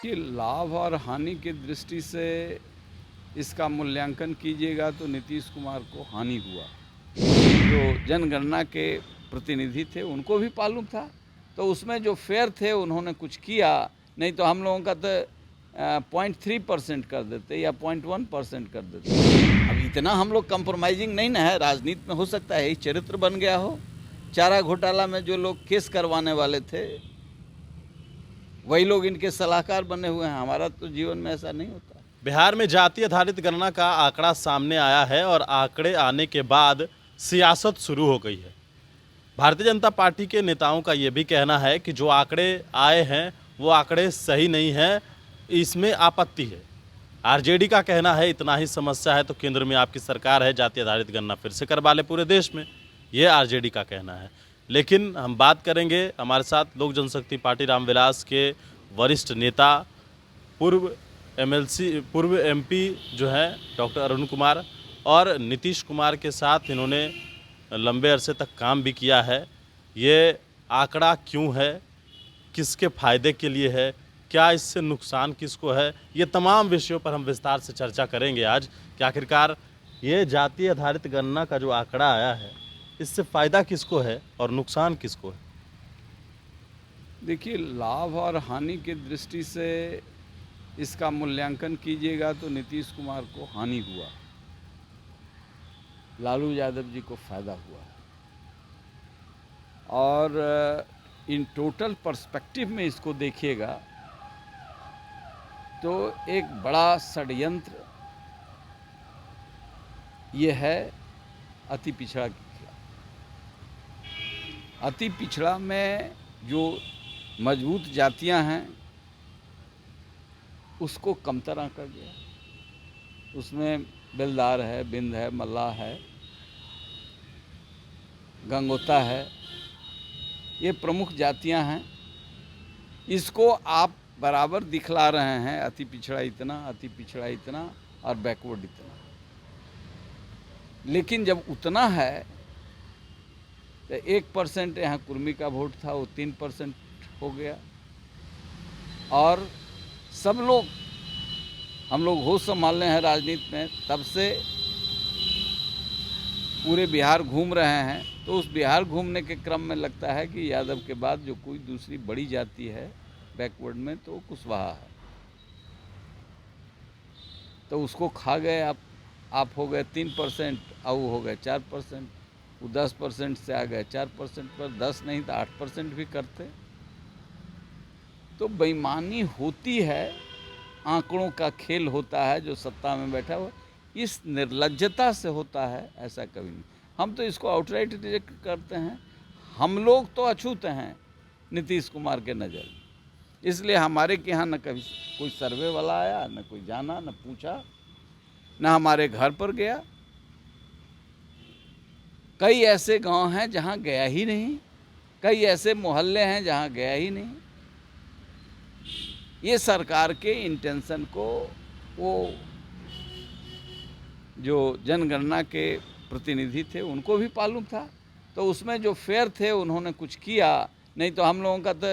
कि लाभ और हानि की दृष्टि से इसका मूल्यांकन कीजिएगा तो नीतीश कुमार को हानि हुआ। जो जनगणना के प्रतिनिधि थे उनको भी मालूम था, तो उसमें जो फेयर थे उन्होंने कुछ किया, नहीं तो हम लोगों का तो 0.3% कर देते या 0.1% कर देते। अब इतना हम लोग कंप्रोमाइजिंग नहीं ना है। राजनीति में हो सकता है चरित्र बन गया हो। चारा घोटाला में जो लोग केस करवाने वाले थे वही लोग इनके सलाहकार बने हुए हैं। हमारा तो जीवन में ऐसा नहीं होता। बिहार में जाति आधारित गणना का आंकड़ा सामने आया है और आंकड़े आने के बाद सियासत शुरू हो गई है। भारतीय जनता पार्टी के नेताओं का ये भी कहना है कि जो आंकड़े आए हैं वो आंकड़े सही नहीं हैं, इसमें आपत्ति है। आरजेडी का कहना है इतना ही समस्या है तो केंद्र में आपकी सरकार है, जाति आधारित गणना फिर से करवा ले पूरे देश में, ये आरजेडी का कहना है। लेकिन हम बात करेंगे, हमारे साथ लोक जनशक्ति पार्टी रामविलास के वरिष्ठ नेता, पूर्व एमपी जो है डॉक्टर अरुण कुमार, और नीतीश कुमार के साथ इन्होंने लंबे अरसे तक काम भी किया है। ये आंकड़ा क्यों है, किसके फायदे के लिए है, क्या इससे नुकसान किसको है, ये तमाम विषयों पर हम विस्तार से चर्चा करेंगे आज कि आखिरकार ये जाति आधारित गणना का जो आंकड़ा आया है इससे फ़ायदा किसको है और नुकसान किसको है। देखिए, लाभ और हानि की दृष्टि से इसका मूल्यांकन कीजिएगा तो नीतीश कुमार को हानि हुआ, लालू यादव जी को फायदा हुआ। और इन टोटल पर्सपेक्टिव में इसको देखिएगा तो एक बड़ा षड्यंत्र ये है अति पिछड़ा के खिलाफ। अति पिछड़ा में जो मजबूत जातियां हैं उसको कमतर कर दिया। उसमें बेलदार है, बिंद है, मल्लाह है, गंगोता है, ये प्रमुख जातियां हैं। इसको आप बराबर दिखला रहे हैं, अति पिछड़ा इतना, अति पिछड़ा इतना और बैकवर्ड इतना। लेकिन जब उतना है तो 1% यहाँ कुर्मी का वोट था, वो 3% हो गया। और सब लोग, हम लोग होश संभालने हैं राजनीति में, तब से पूरे बिहार घूम रहे हैं, तो उस बिहार घूमने के क्रम में लगता है कि यादव के बाद जो कोई दूसरी बड़ी जाति है बैकवर्ड में तो कुशवाहा है। तो उसको खा गए आप हो गए 3% और वो हो गए 4%। वो 10% से आ गए 4% पर, 10 नहीं तो 8% भी करते। तो बेईमानी होती है, आंकड़ों का खेल होता है जो सत्ता में बैठा हुआ, इस निर्लज्जता से होता है, ऐसा कभी नहीं। हम तो इसको आउटराइट रिजेक्ट करते हैं। हम लोग तो अछूत हैं नीतीश कुमार के नज़र, इसलिए हमारे के यहाँ न कभी कोई सर्वे वाला आया, न कोई जाना, न पूछा, न हमारे घर पर गया। कई ऐसे गांव हैं जहां गया ही नहीं, कई ऐसे मोहल्ले हैं जहां गया ही नहीं। ये सरकार के इंटेंशन को वो जो जनगणना के प्रतिनिधि थे उनको भी मालूम था, तो उसमें जो फेयर थे उन्होंने कुछ किया, नहीं तो हम लोगों का तो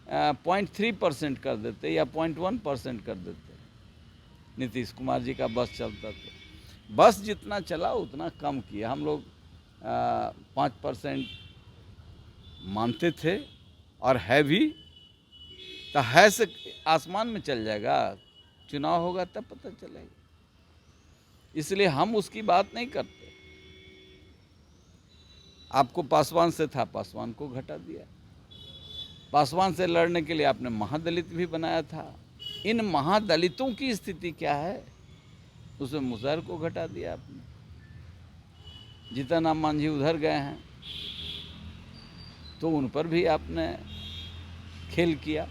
0.3% कर देते या 0.1% कर देते। नीतीश कुमार जी का बस चलता तो बस जितना चला उतना कम किया। हम लोग 5% मानते थे और है भी, तो है से आसमान में चल जाएगा, चुनाव होगा तब पता चलेगा। इसलिए हम उसकी बात नहीं करते। आपको पासवान से था, पासवान को घटा दिया। पासवान से लड़ने के लिए आपने महादलित भी बनाया था। इन महादलितों की स्थिति क्या है, उसमें मुजहर को घटा दिया आपने। जीतन राम मांझी उधर गए हैं तो उन पर भी आपने खेल किया।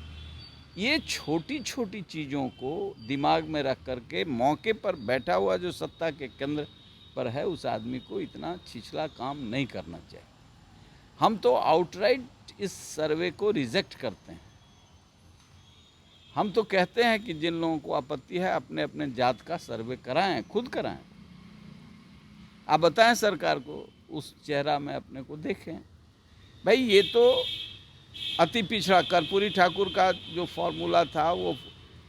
ये छोटी छोटी चीज़ों को दिमाग में रख करके मौके पर बैठा हुआ जो सत्ता के केंद्र पर है उस आदमी को इतना छिछला काम नहीं करना चाहिए। हम तो आउटराइट इस सर्वे को रिजेक्ट करते हैं। हम तो कहते हैं कि जिन लोगों को आपत्ति है अपने अपने जात का सर्वे कराएं, खुद कराएं। आप बताएं सरकार को, उस चेहरा में अपने को देखें। भाई ये तो अति पिछड़ा कर्पूरी ठाकुर का जो फॉर्मूला था वो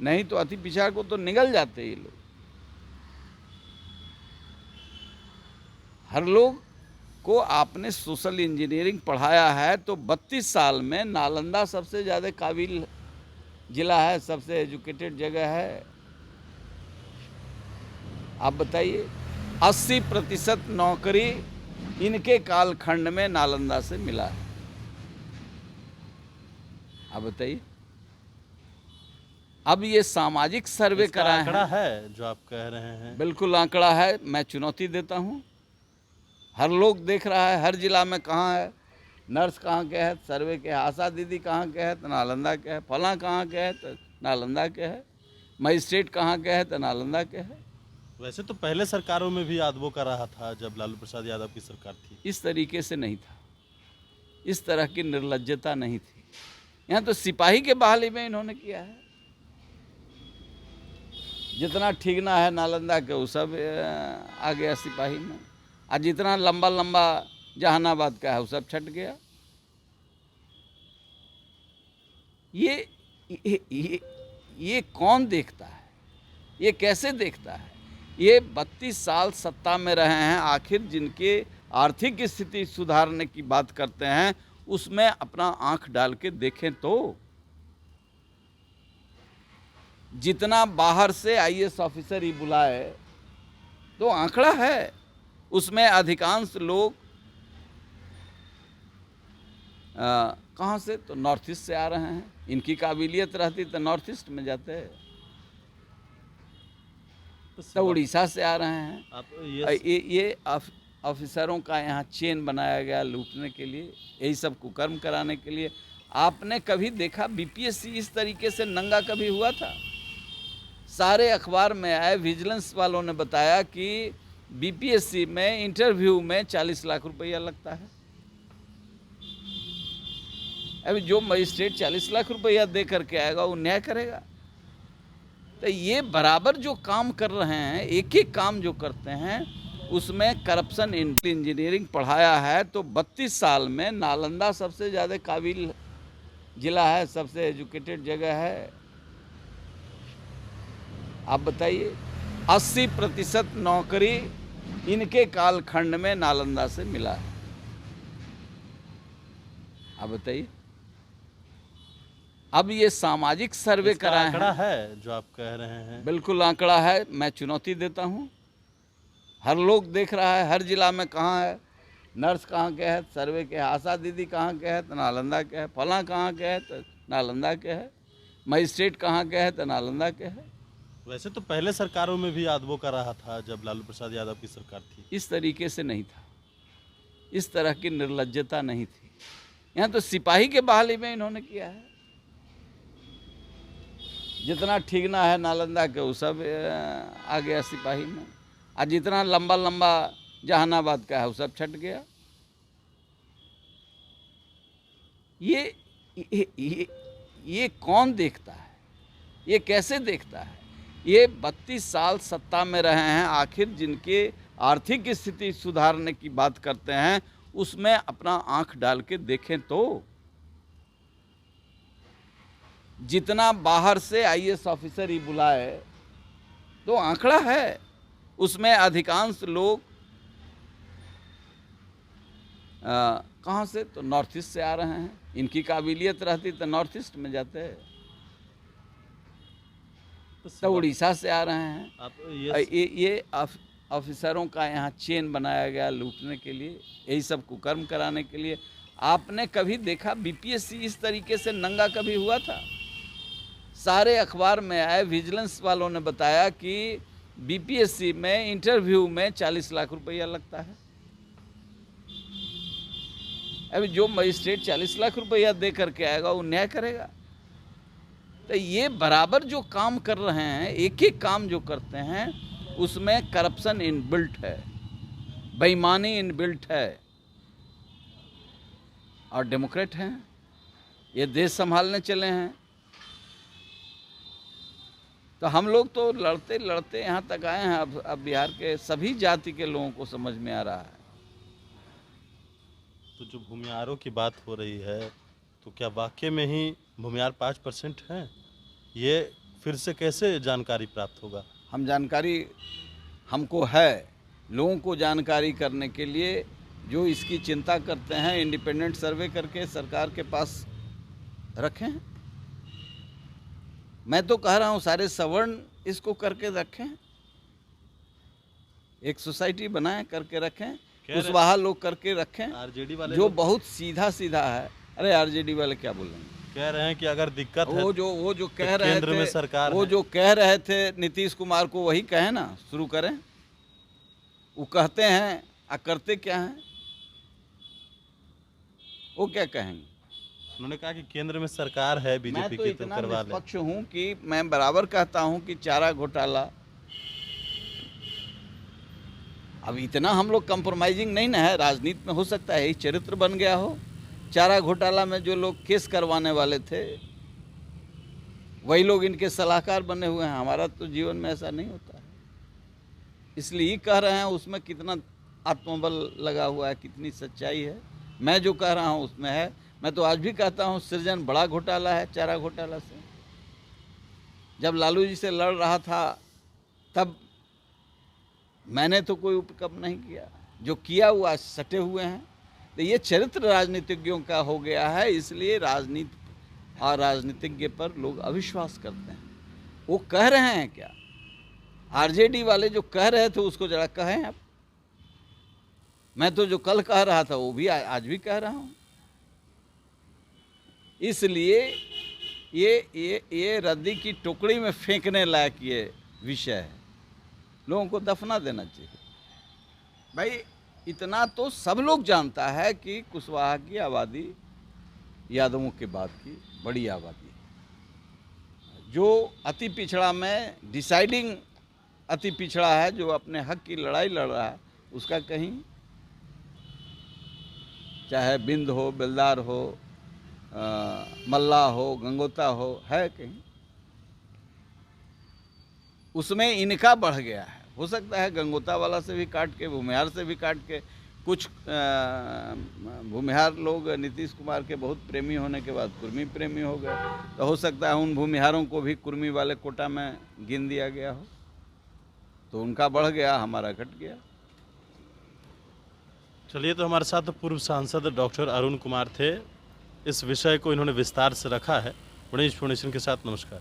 नहीं तो अति पिछड़ा को तो निगल जाते ये लोग। हर लोग को आपने सोशल इंजीनियरिंग पढ़ाया है तो 32 साल में नालंदा सबसे ज़्यादा काबिल जिला है, सबसे एजुकेटेड जगह है। आप बताइए, 80% नौकरी इनके कालखंड में नालंदा से मिला है। आप बताइए, अब ये सामाजिक सर्वे इसका कराए आंकड़ा हैं। है जो आप कह रहे हैं? बिल्कुल आंकड़ा है, मैं चुनौती देता हूँ। हर लोग देख रहा है, हर जिला में कहाँ है, नर्स कहाँ के है, सर्वे के है, आशा दीदी कहाँ के है तो नालंदा के है, फलां कहाँ के है तो नालंदा के है, मजिस्ट्रेट कहाँ के है तो नालंदा के है। वैसे तो पहले सरकारों में भी यादवों का रहा था जब लालू प्रसाद यादव की सरकार थी। इस तरीके से नहीं था, इस तरह की निर्लज्जता नहीं थी। यहाँ तो सिपाही के बहाली में इन्होंने किया है। जितना ठीकना है नालंदा के वो सब आ गया सिपाही में, और जितना लंबा लंबा जहानाबाद का है वो सब छट गया। ये कौन देखता है, ये कैसे देखता है? ये 32 साल सत्ता में रहे हैं, आखिर जिनके आर्थिक स्थिति सुधारने की बात करते हैं उसमें अपना आंख डाल के देखें तो। जितना बाहर से आईएएस ऑफिसर ही बुलाए तो आंकड़ा है, उसमें अधिकांश लोग कहाँ से, तो नॉर्थ ईस्ट से आ रहे हैं। इनकी काबिलियत रहती तो नॉर्थ ईस्ट में जाते, तो उड़ीसा से आ रहे हैं। आप ये ऑफिसरों का यहाँ चेन बनाया गया लूटने के लिए, यही सब कुकर्म कराने के लिए। आपने कभी देखा बीपीएससी इस तरीके से नंगा कभी हुआ था? सारे अखबार में आए, विजिलेंस वालों ने बताया कि बीपीएससी में इंटरव्यू में 40 लाख रुपया लगता है। अभी जो मजिस्ट्रेट 40 लाख रुपया दे करके आएगा वो न्याय करेगा? तो ये बराबर जो काम कर रहे हैं, एक एक काम जो करते हैं उसमें करप्शन। इंजीनियरिंग पढ़ाया है तो 32 साल में नालंदा सबसे ज़्यादा काबिल जिला है, सबसे एजुकेटेड जगह है। आप बताइए, 80% नौकरी इनके कालखंड में नालंदा से मिला है। आप बताइए, अब ये सामाजिक सर्वे इसका कराए आंकड़ा हैं। है जो आप कह रहे हैं? बिल्कुल आंकड़ा है, मैं चुनौती देता हूँ। हर लोग देख रहा है, हर जिला में कहाँ है, नर्स कहाँ के है, सर्वे के है, आशा दीदी कहाँ के है तो नालंदा के है, फलां कहाँ के है तो नालंदा के है, मजिस्ट्रेट कहाँ के है तो नालंदा के है। वैसे तो पहले सरकारों में भी यादवों का रहा था जब लालू प्रसाद यादव की सरकार थी। इस तरीके से नहीं था, इस तरह की निर्लज्जता नहीं थी। यहाँ तो सिपाही के बहाली में इन्होंने किया है। जितना ठीकना है नालंदा के वो सब आ गया सिपाही में, और जितना लंबा लंबा जहानाबाद का है वो सब छट गया। ये कौन देखता है, ये कैसे देखता है? ये 32 साल सत्ता में रहे हैं, आखिर जिनके आर्थिक स्थिति सुधारने की बात करते हैं उसमें अपना आंख डाल के देखें तो। जितना बाहर से आईएएस ऑफिसर ही बुलाए तो आंकड़ा है, उसमें अधिकांश लोग कहाँ से, तो नॉर्थ ईस्ट से आ रहे हैं। इनकी काबिलियत रहती तो नॉर्थ ईस्ट में जाते, तो उड़ीसा से आ रहे हैं। आप ये ऑफिसरों का यहाँ चेन बनाया गया लूटने के लिए, यही सब कुकर्म कराने के लिए। आपने कभी देखा बीपीएससी इस तरीके से नंगा कभी हुआ था? सारे अखबार में आए, विजिलेंस वालों ने बताया कि बीपीएससी में इंटरव्यू में 40 लाख रुपया लगता है। अभी जो मजिस्ट्रेट 40 लाख रुपया दे करके आएगा वो न्याय करेगा? तो ये बराबर जो काम कर रहे हैं, एक एक काम जो करते हैं उसमें करप्शन इनबिल्ट है, बेईमानी इनबिल्ट है। और डेमोक्रेट हैं, ये देश संभालने चले हैं। तो हम लोग तो लड़ते लड़ते यहाँ तक आए हैं। अब बिहार के सभी जाति के लोगों को समझ में आ रहा है। तो जो भूमिहारों की बात हो रही है, तो क्या वाकई में ही भूमिहार 5% हैं? ये फिर से कैसे जानकारी प्राप्त होगा? हम जानकारी हमको है, लोगों को जानकारी करने के लिए जो इसकी चिंता करते हैं इंडिपेंडेंट सर्वे करके सरकार के पास रखें। मैं तो कह रहा हूँ सारे सवर्ण इसको करके रखें, एक सोसाइटी बनाएं करके रखें, कुशवाहा लोग करके रखें, आरजेडी वाले जो लोग बहुत सीधा सीधा है। अरे आरजेडी वाले क्या बोलेंगे? कह रहे हैं कि अगर दिक्कत है वो जो कह तो रहे केंद्र में थे, सरकार वो है। जो कह रहे थे नीतीश कुमार को वही कहें ना, शुरू करें। वो कहते हैं आ करते क्या हैं? वो क्या कहेंगे? उन्होंने कहा कि केंद्र में सरकार है मैं बीजेपी तो की, तो इतना करवा लें। निष्पक्ष हूँ कि मैं बराबर कहता हूँ कि चारा घोटाला, अब इतना हम लोग कंप्रोमाइजिंग नहीं ना है। राजनीति में हो सकता है चरित्र बन गया हो। चारा घोटाला में जो लोग केस करवाने वाले थे वही लोग इनके सलाहकार बने हुए हैं। हमारा तो जीवन में ऐसा नहीं होता है, इसलिए कह रहे हैं उसमें कितना आत्मबल लगा हुआ है, कितनी सच्चाई है। मैं जो कह रहा हूँ उसमें है। मैं तो आज भी कहता हूँ सृजन बड़ा घोटाला है चारा घोटाला से। जब लालू जी से लड़ रहा था तब मैंने तो कोई उपकम नहीं किया, जो किया वो आज सटे हुए हैं। तो ये चरित्र राजनीतिज्ञों का हो गया है, इसलिए राजनीति और राजनीतिज्ञ पर लोग अविश्वास करते हैं। वो कह रहे हैं क्या? आरजेडी वाले जो कह रहे थे उसको जरा कहें अब। मैं तो जो कल कह रहा था वो भी आज भी कह रहा हूँ। इसलिए ये रद्दी की टोकरी में फेंकने लायक ये विषय है, लोगों को दफना देना चाहिए। भाई इतना तो सब लोग जानता है कि कुशवाहा की आबादी यादवों के बाद की बड़ी आबादी है। जो अति पिछड़ा में डिसाइडिंग अति पिछड़ा है, जो अपने हक की लड़ाई लड़ रहा है, उसका कहीं चाहे बिंद हो, बेलदार हो, मल्ला हो, गंगोता हो, है कहीं? उसमें इनका बढ़ गया है। हो सकता है गंगोता वाला से भी काट के, भूमिहार से भी काट के, कुछ भूमिहार लोग नीतीश कुमार के बहुत प्रेमी होने के बाद कुर्मी प्रेमी हो गए, तो हो सकता है उन भूमिहारों को भी कुर्मी वाले कोटा में गिन दिया गया हो, तो उनका बढ़ गया, हमारा घट गया। चलिए, तो हमारे साथ पूर्व सांसद डॉक्टर अरुण कुमार थे। इस विषय को इन्होंने विस्तार से रखा है। गणेश फाउंडेशन के साथ नमस्कार।